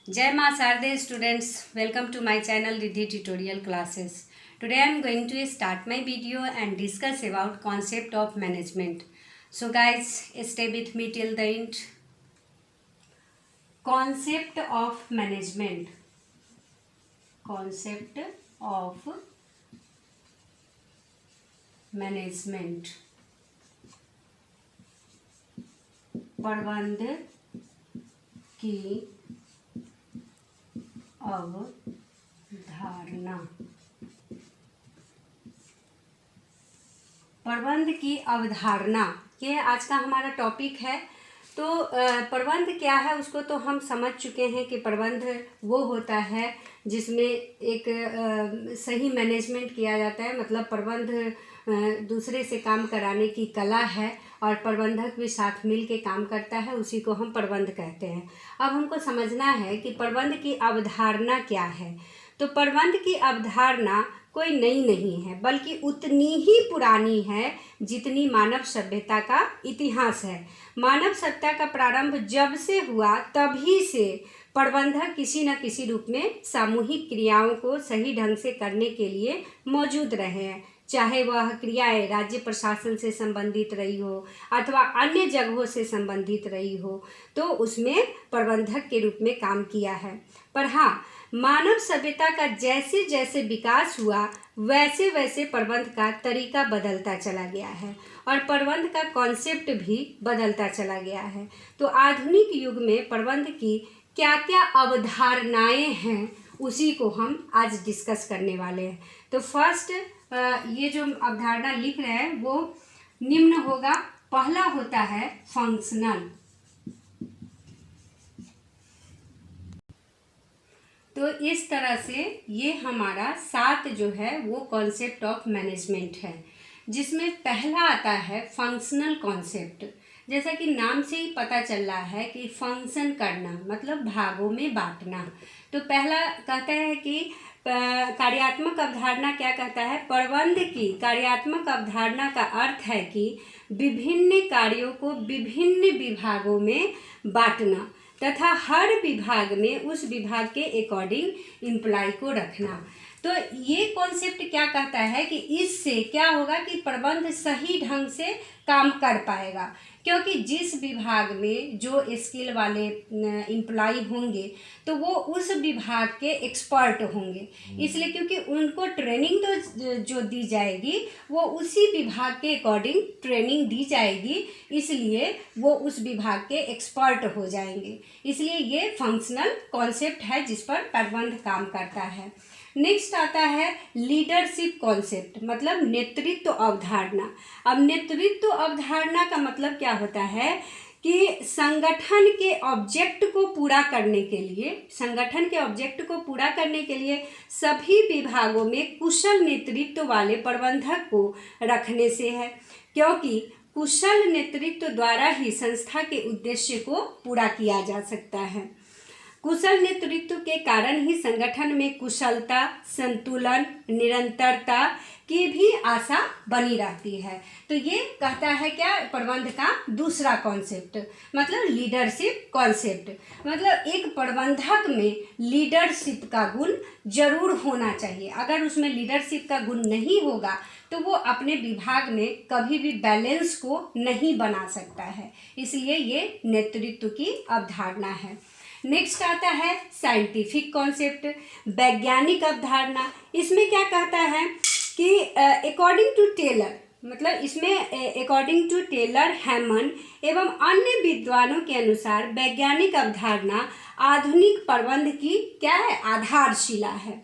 Jai Ma Sarde students, welcome to my channel Riddhi Tutorial Classes. Today I am going to start my video and discuss about concept of management. So guys, stay with me till the end. Concept of management. Concept of management. प्रबंध की अवधारणा। प्रबंध की अवधारणा ये आज का हमारा टॉपिक है। तो प्रबंध क्या है उसको तो हम समझ चुके हैं कि प्रबंध वो होता है जिसमें एक सही मैनेजमेंट किया जाता है। मतलब प्रबंध दूसरे से काम कराने की कला है और प्रबंधक भी साथ मिल के काम करता है, उसी को हम प्रबंध कहते हैं। अब हमको समझना है कि प्रबंध की अवधारणा क्या है। तो प्रबंध की अवधारणा कोई नई नहीं है बल्कि उतनी ही पुरानी है जितनी मानव सभ्यता का इतिहास है। मानव सभ्यता का प्रारंभ जब से हुआ तभी से प्रबंधक किसी न किसी रूप में सामूहिक क्रियाओं को सही ढंग से करने के लिए मौजूद रहे हैं, चाहे वह क्रियाएं राज्य प्रशासन से संबंधित रही हो अथवा अन्य जगहों से संबंधित रही हो, तो उसमें प्रबंधक के रूप में काम किया है। पर हाँ, मानव सभ्यता का जैसे जैसे विकास हुआ वैसे वैसे प्रबंध का तरीका बदलता चला गया है और प्रबंध का कॉन्सेप्ट भी बदलता चला गया है। तो आधुनिक युग में प्रबंध की क्या क्या अवधारणाएं हैं उसी को हम आज डिस्कस करने वाले हैं। तो फर्स्ट ये जो अवधारणा लिख रहे हैं वो निम्न होगा। पहला होता है फंक्शनल। तो इस तरह से ये हमारा 7 जो है वो कॉन्सेप्ट ऑफ मैनेजमेंट है, जिसमें पहला आता है फंक्शनल कॉन्सेप्ट। जैसा कि नाम से ही पता चल रहा है कि फंक्शन करना मतलब भागों में बांटना। तो पहला कहता है कि कार्यात्मक अवधारणा क्या कहता है। प्रबंध की कार्यात्मक अवधारणा का अर्थ है कि विभिन्न कार्यों को विभिन्न विभागों में बांटना तथा हर विभाग में उस विभाग के अकॉर्डिंग एम्प्लॉय को रखना। तो ये कॉन्सेप्ट क्या कहता है कि इससे क्या होगा कि प्रबंध सही ढंग से काम कर पाएगा, क्योंकि जिस विभाग में जो स्किल वाले एम्प्लॉय होंगे तो वो उस विभाग के एक्सपर्ट होंगे, इसलिए क्योंकि उनको ट्रेनिंग तो जो दी जाएगी वो उसी विभाग के अकॉर्डिंग ट्रेनिंग दी जाएगी, इसलिए वो उस विभाग के एक्सपर्ट हो जाएंगे। इसलिए ये फंक्शनल कॉन्सेप्ट है जिस पर प्रबंध काम करता है। नेक्स्ट आता है लीडरशिप कॉन्सेप्ट, मतलब नेतृत्व अवधारणा। अब नेतृत्व अवधारणा का मतलब क्या होता है कि संगठन के ऑब्जेक्ट को पूरा करने के लिए सभी विभागों में कुशल नेतृत्व वाले प्रबंधक को रखने से है, क्योंकि कुशल नेतृत्व द्वारा ही संस्था के उद्देश्य को पूरा किया जा सकता है। कुशल नेतृत्व के कारण ही संगठन में कुशलता, संतुलन, निरंतरता की भी आशा बनी रहती है। तो ये कहता है क्या प्रबंध का दूसरा कॉन्सेप्ट, मतलब लीडरशिप कॉन्सेप्ट। मतलब एक प्रबंधक में लीडरशिप का गुण जरूर होना चाहिए। अगर उसमें लीडरशिप का गुण नहीं होगा तो वो अपने विभाग में कभी भी बैलेंस को नहीं बना सकता है। इसलिए ये नेतृत्व की अवधारणा है। नेक्स्ट आता है साइंटिफिक कॉन्सेप्ट, वैज्ञानिक अवधारणा। इसमें क्या कहता है कि अकॉर्डिंग टू टेलर, मतलब इसमें अकॉर्डिंग टू टेलर, हैमन एवं अन्य विद्वानों के अनुसार वैज्ञानिक अवधारणा आधुनिक प्रबंध की क्या है, आधारशिला है।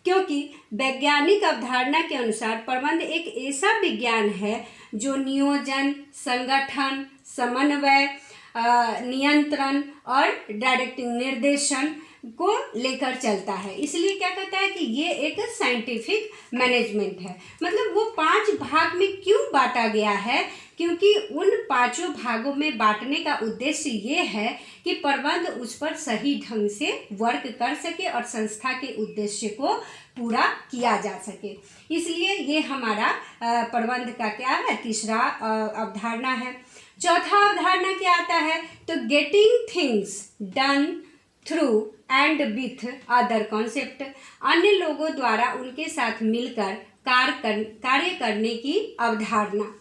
क्योंकि वैज्ञानिक अवधारणा के अनुसार प्रबंध एक ऐसा विज्ञान है जो नियोजन, संगठन, समन्वय, नियंत्रण और डायरेक्टिंग निर्देशन को लेकर चलता है। इसलिए क्या कहता है कि ये एक साइंटिफिक मैनेजमेंट है। मतलब वो 5 भाग में क्यों बांटा गया है, क्योंकि उन 5 भागों में बांटने का उद्देश्य ये है कि प्रबंध उस पर सही ढंग से वर्क कर सके और संस्था के उद्देश्य को पूरा किया जा सके। इसलिए ये हमारा प्रबंध का क्या है, तीसरा अवधारणा है। चौथा अवधारणा क्या आता है, तो getting things done through and with other concept, अन्य लोगों द्वारा उनके साथ मिलकर कार्य करने की अवधारणा।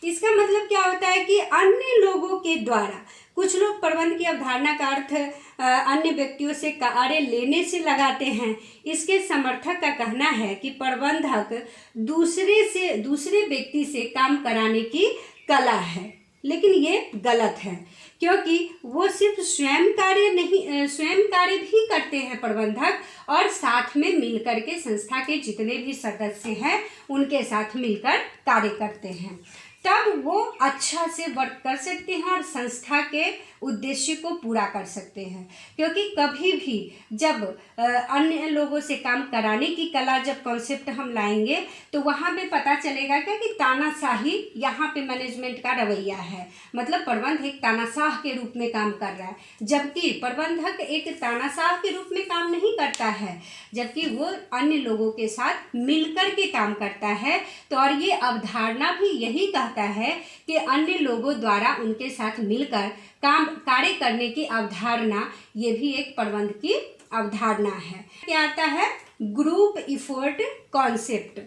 इसका मतलब क्या होता है कि अन्य लोगों के द्वारा, कुछ लोग प्रबंध की अवधारणा का अर्थ अन्य व्यक्तियों से कार्य लेने से लगाते हैं। इसके समर्थक का कहना है कि प्रबंधक दूसरे व्यक्ति से काम कराने की कला है, लेकिन ये गलत है, क्योंकि वो सिर्फ स्वयं कार्य भी करते हैं प्रबंधक, और साथ में मिलकर के संस्था के जितने भी सदस्य हैं उनके साथ मिलकर कार्य करते हैं, तब वो अच्छा से वर्क कर सकते हैं और संस्था के उद्देश्य को पूरा कर सकते हैं। क्योंकि कभी भी जब अन्य लोगों से काम कराने की कला जब कॉन्सेप्ट हम लाएंगे तो वहाँ पे पता चलेगा क्या कि तानाशाही यहाँ पे मैनेजमेंट का रवैया है, मतलब प्रबंध एक तानाशाह के रूप में काम कर रहा है, जबकि प्रबंधक एक तानाशाह के रूप में काम नहीं करता है, जबकि वो अन्य लोगों के साथ मिलकर के काम करता है। तो और ये अवधारणा भी यही कहता है कि अन्य लोगों द्वारा उनके साथ मिलकर कार्य करने की अवधारणा, ये भी एक प्रबंध की अवधारणा है। क्या आता है? ग्रुप इफोर्ट कॉन्सेप्ट,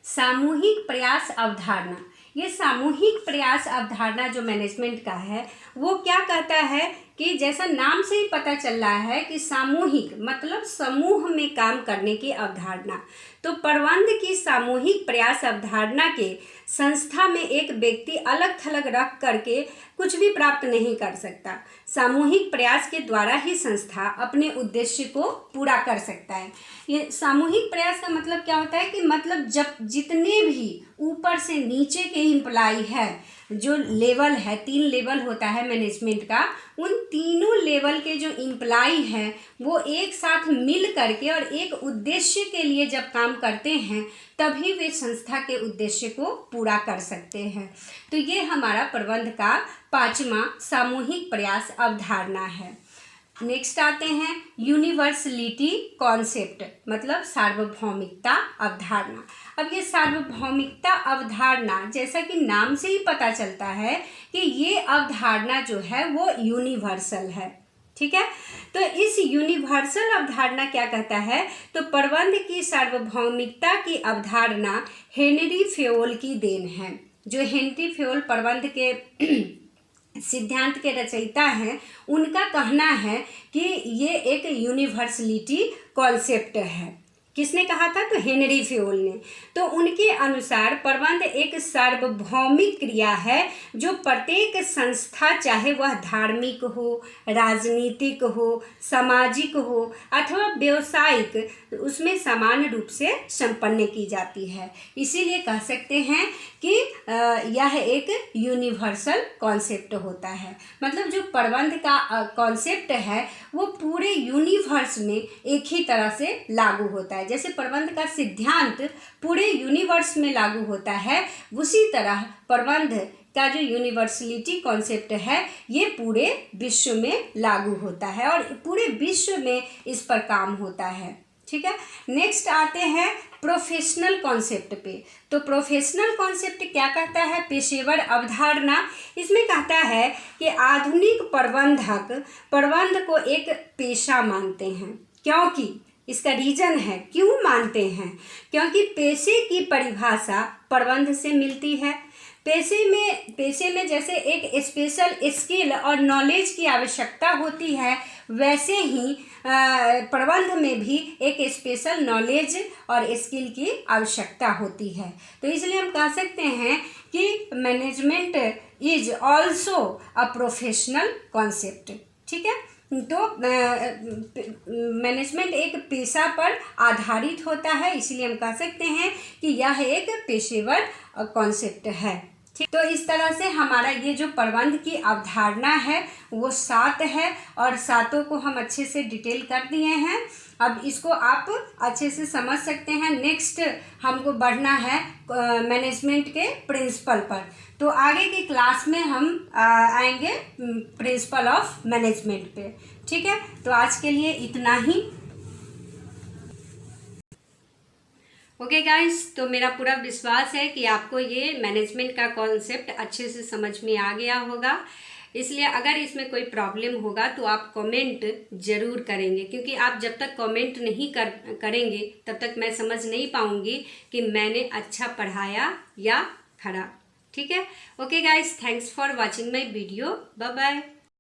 सामूहिक प्रयास अवधारणा। ये सामूहिक प्रयास अवधारणा जो मैनेजमेंट का है वो क्या कहता है कि जैसा नाम से ही पता चल रहा है कि सामूहिक मतलब समूह में काम करने की अवधारणा। तो प्रबंध की सामूहिक प्रयास अवधारणा के संस्था में एक व्यक्ति अलग थलग रख करके कुछ भी प्राप्त नहीं कर सकता। सामूहिक प्रयास के द्वारा ही संस्था अपने उद्देश्य को पूरा कर सकता है। ये सामूहिक प्रयास का मतलब क्या होता है कि मतलब जब जितने भी ऊपर से नीचे के एम्प्लॉय है, जो लेवल है, 3 लेवल होता है मैनेजमेंट का, उन तीनों लेवल के जो एम्प्लॉय हैं वो एक साथ मिल करके और एक उद्देश्य के लिए जब काम करते हैं तभी वे संस्था के उद्देश्य को पूरा कर सकते हैं। तो ये हमारा प्रबंध का 5वां सामूहिक प्रयास अवधारणा है। नेक्स्ट आते हैं यूनिवर्सलिटी कॉन्सेप्ट, मतलब सार्वभौमिकता अवधारणा। अब ये सार्वभौमिकता अवधारणा, जैसा कि नाम से ही पता चलता है कि ये अवधारणा जो है वो यूनिवर्सल है, ठीक है। तो इस यूनिवर्सल अवधारणा क्या कहता है? तो प्रबंध की सार्वभौमिकता की अवधारणा हेनरी फेयोल की देन है। जो हेनरी फेयोल प्रबंध के सिद्धांत के रचयिता हैं, उनका कहना है कि ये एक यूनिवर्सलिटी कॉन्सेप्ट है। किसने कहा था? तो हेनरी फेयोल ने। तो उनके अनुसार प्रबंध एक सार्वभौमिक क्रिया है जो प्रत्येक संस्था, चाहे वह धार्मिक हो, राजनीतिक हो, सामाजिक हो अथवा व्यवसायिक, उसमें समान रूप से संपन्न की जाती है। इसीलिए कह सकते हैं कि यह एक यूनिवर्सल कॉन्सेप्ट होता है। मतलब जो प्रबंध का कॉन्सेप्ट है वो पूरे यूनिवर्स में एक ही तरह से लागू होता है। जैसे प्रबंध का सिद्धांत पूरे यूनिवर्स में लागू होता है, उसी तरह प्रबंध का जो यूनिवर्सलिटी कॉन्सेप्ट है ये पूरे विश्व में लागू होता है और पूरे विश्व में इस पर काम होता है, ठीक है। नेक्स्ट आते हैं प्रोफेशनल कॉन्सेप्ट पे। तो प्रोफेशनल कॉन्सेप्ट क्या कहता है? पेशेवर अवधारणा। इसमें कहता है कि आधुनिक प्रबंधक प्रबंध को एक पेशा मानते हैं। क्योंकि इसका रीजन है, क्यों मानते हैं? क्योंकि पेशे की परिभाषा प्रबंध से मिलती है। पेशे में जैसे एक स्पेशल स्किल और नॉलेज की आवश्यकता होती है, वैसे ही प्रबंध में भी एक स्पेशल नॉलेज और स्किल की आवश्यकता होती है। तो इसलिए हम कह सकते हैं कि management is also a professional concept, ठीक है। तो मैनेजमेंट एक पेशा पर आधारित होता है, इसलिए हम कह सकते हैं कि यह एक पेशेवर कॉन्सेप्ट है, ठीक। तो इस तरह से हमारा ये जो प्रबंध की अवधारणा है वो 7 है और 7 को हम अच्छे से डिटेल कर दिए हैं। अब इसको आप अच्छे से समझ सकते हैं। नेक्स्ट हमको बढ़ना है मैनेजमेंट के प्रिंसिपल पर। तो आगे की क्लास में हम आएंगे प्रिंसिपल ऑफ मैनेजमेंट पे, ठीक है। तो आज के लिए इतना ही। ओके गाइस, तो मेरा पूरा विश्वास है कि आपको ये मैनेजमेंट का कॉन्सेप्ट अच्छे से समझ में आ गया होगा। इसलिए अगर इसमें कोई प्रॉब्लम होगा तो आप कमेंट ज़रूर करेंगे, क्योंकि आप जब तक कमेंट नहीं करेंगे तब तक मैं समझ नहीं पाऊँगी कि मैंने अच्छा पढ़ाया या खराब। ठीक है। Okay guys, thanks for watching my video. Bye bye.